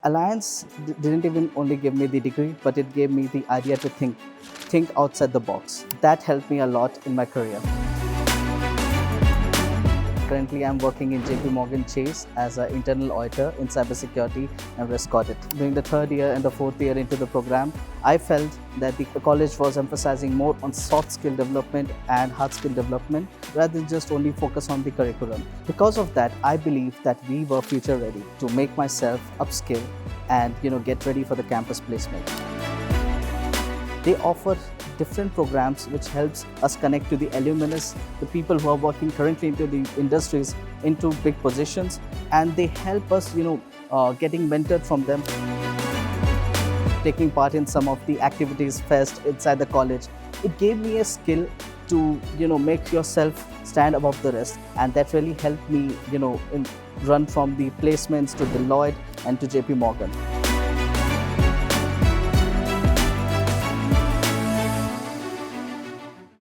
Alliance didn't even only give me the degree, but it gave me the idea to think outside the box. That helped me a lot in my career. Currently, I'm working in JP Morgan Chase as an internal auditor in cybersecurity and risk audit. During the third year and the fourth year into the program, I felt that the college was emphasizing more on soft skill development and hard skill development rather than just only focus on the curriculum. Because of that, I believe that we were future ready to make myself upskill and get ready for the campus placement. They offer different programs which helps us connect to the alumnus, the people who are working currently into the industries, into big positions, and they help us, getting mentored from them, taking part in some of the activities fest inside the college. It gave me a skill to, make yourself stand above the rest, and that really helped me, run from the placements to Deloitte and to JP Morgan.